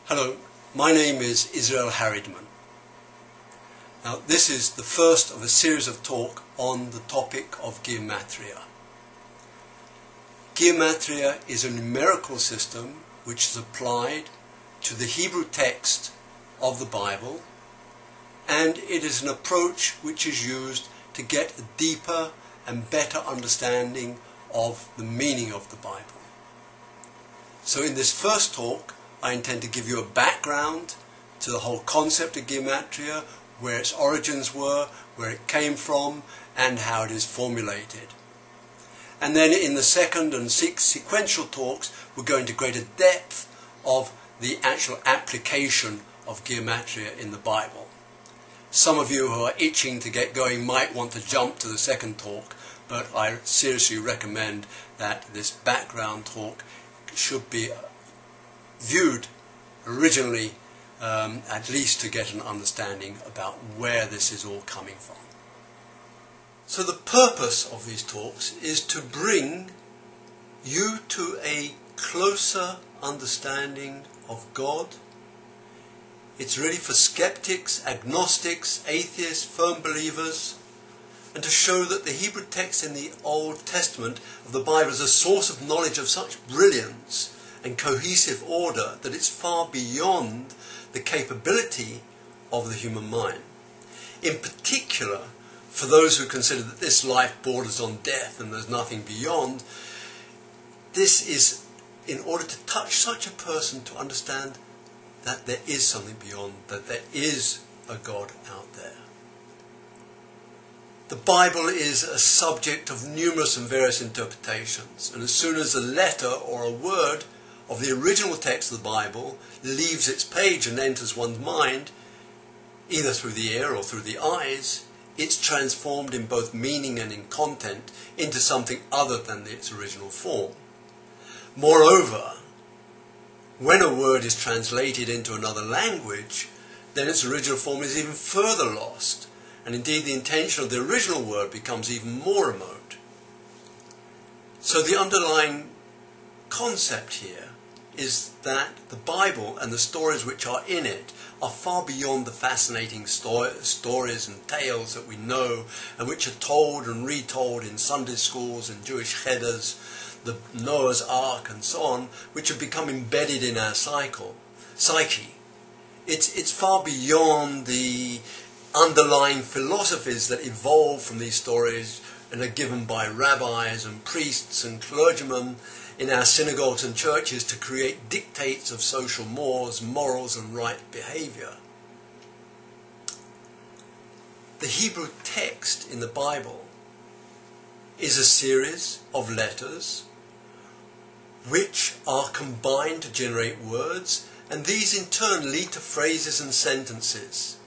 Hello, my name is Israel Harridman. Now this is the first of a series of talk on the topic of Gematria. Gematria is a numerical system which is applied to the Hebrew text of the Bible, and it is an approach which is used to get a deeper and better understanding of the meaning of the Bible. So in this first talk I intend to give you a background to the whole concept of Gematria, where its origins were, where it came from, and how it is formulated. And then in the second and sequential talks we'll go into greater depth of the actual application of Gematria in the Bible. Some of you who are itching to get going might want to jump to the second talk, but I seriously recommend that this background talk should be viewed originally at least to get an understanding about where this is all coming from. So the purpose of these talks is to bring you to a closer understanding of God. It's really for skeptics, agnostics, atheists, firm believers, and to show that the Hebrew text in the Old Testament of the Bible is a source of knowledge of such brilliance and cohesive order that it's far beyond the capability of the human mind. In particular, for those who consider that this life borders on death and there's nothing beyond, this is in order to touch such a person to understand that there is something beyond, that there is a God out there. The Bible is a subject of numerous and various interpretations, and as soon as a letter or a word of the original text of the Bible leaves its page and enters one's mind, either through the ear or through the eyes, it's transformed in both meaning and in content into something other than its original form. Moreover, when a word is translated into another language, then its original form is even further lost, and indeed the intention of the original word becomes even more remote. So the underlying concept here is that the Bible and the stories which are in it are far beyond the fascinating stories and tales that we know and which are told and retold in Sunday schools and Jewish cheddars, the Noah's Ark and so on, which have become embedded in our psyche. It's far beyond the underlying philosophies that evolve from these stories and are given by rabbis and priests and clergymen in our synagogues and churches to create dictates of social mores, morals and right behavior. The Hebrew text in the Bible is a series of letters which are combined to generate words, and these in turn lead to phrases and sentences.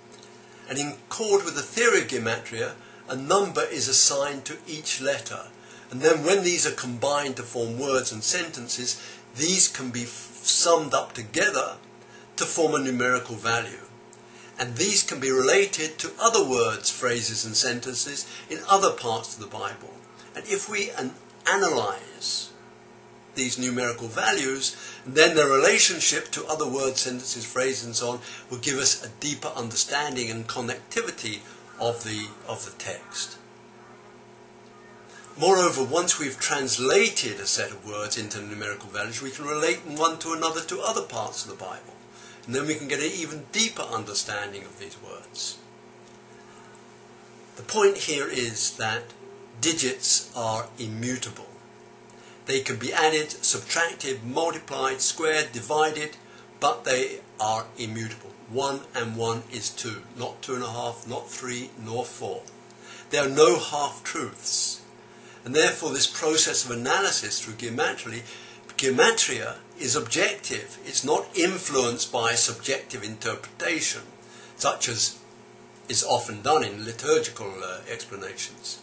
And in accord with the theory of Gematria, a number is assigned to each letter. And then when these are combined to form words and sentences, these can be summed up together to form a numerical value. And these can be related to other words, phrases and sentences in other parts of the Bible. And if we analyze these numerical values, then their relationship to other words, sentences, phrases and so on will give us a deeper understanding and connectivity of the text. Moreover, once we've translated a set of words into numerical values, we can relate them one to another to other parts of the Bible. And then we can get an even deeper understanding of these words. The point here is that digits are immutable. They can be added, subtracted, multiplied, squared, divided, but they are immutable. 1 and 1 is 2, not 2.5, not 3, nor 4. There are no half-truths. And therefore this process of analysis through Gematria is objective. It's not influenced by subjective interpretation, such as is often done in liturgical explanations.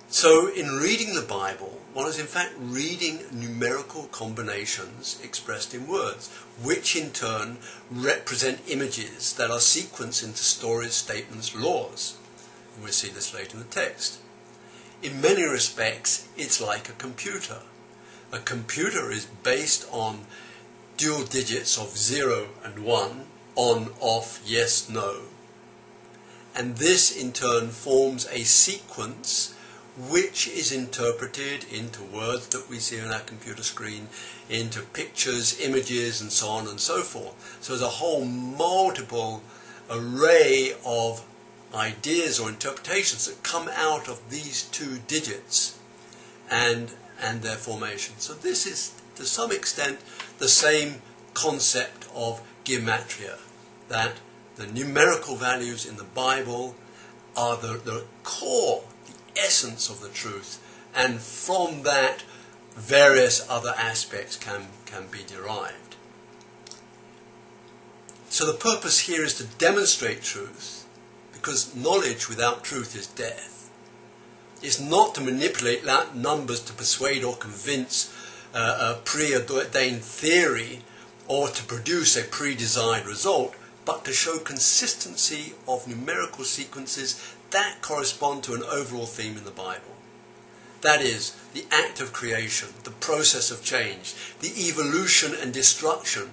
So in reading the Bible, one is in fact reading numerical combinations expressed in words, which in turn represent images that are sequenced into stories, statements, laws. And we'll see this later in the text. In many respects, it's like a computer. A computer is based on dual digits of 0 and 1, on, off, yes, no. And this in turn forms a sequence which is interpreted into words that we see on our computer screen, into pictures, images, and so on and so forth. So there's a whole multiple array of ideas or interpretations that come out of these two digits and their formation. So this is, to some extent, the same concept of Gematria, that the numerical values in the Bible are the core, the essence of the truth, and from that various other aspects can be derived. So the purpose here is to demonstrate truth, because knowledge without truth is death. It's not to manipulate numbers to persuade or convince a preordained theory or to produce a pre-desired result, but to show consistency of numerical sequences that correspond to an overall theme in the Bible. That is, the act of creation, the process of change, the evolution and destruction,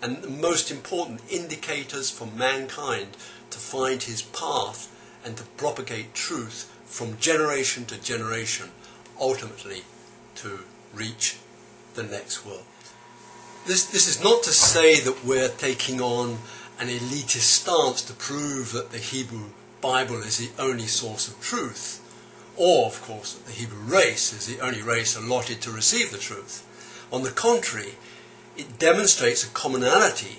and the most important indicators for mankind to find his path and to propagate truth from generation to generation, ultimately to reach the next world. This is not to say that we're taking on an elitist stance to prove that the Hebrew Bible is the only source of truth, or, of course, that the Hebrew race is the only race allotted to receive the truth. On the contrary, it demonstrates a commonality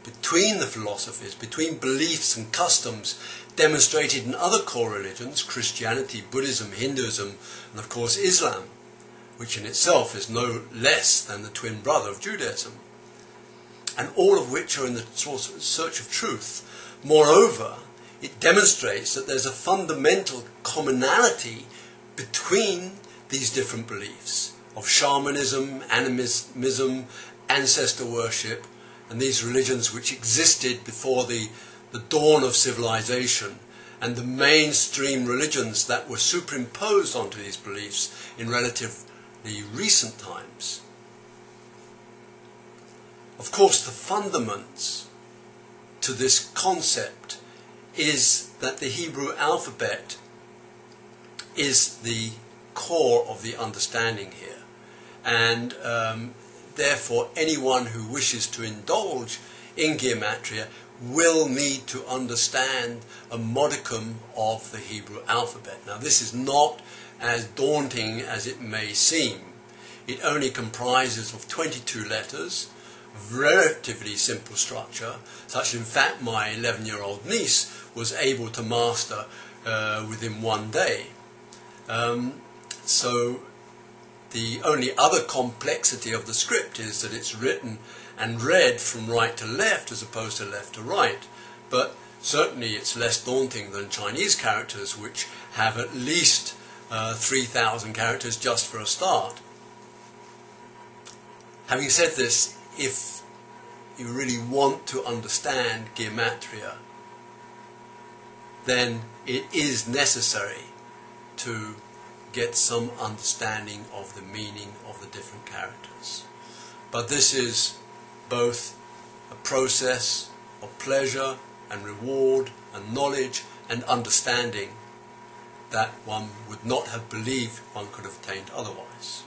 between the philosophies, between beliefs and customs demonstrated in other core religions, Christianity, Buddhism, Hinduism, and of course Islam, which in itself is no less than the twin brother of Judaism, and all of which are in the search of truth. Moreover, it demonstrates that there's a fundamental commonality between these different beliefs of shamanism, animism, ancestor worship, and these religions which existed before the dawn of civilization, and the mainstream religions that were superimposed onto these beliefs in relatively recent times. Of course, the fundaments to this concept is that the Hebrew alphabet is the core of the understanding here, and therefore anyone who wishes to indulge in Gematria will need to understand a modicum of the Hebrew alphabet. Now, this is not as daunting as it may seem. It only comprises of 22 letters, relatively simple structure, such in fact my 11-year-old niece was able to master within one day. So the only other complexity of the script is that it's written and read from right to left as opposed to left to right. But certainly it's less daunting than Chinese characters, which have at least 3,000 characters just for a start. Having said this, if you really want to understand Gematria, then it is necessary to get some understanding of the meaning of the different characters. But this is both a process of pleasure and reward and knowledge and understanding that one would not have believed one could have attained otherwise.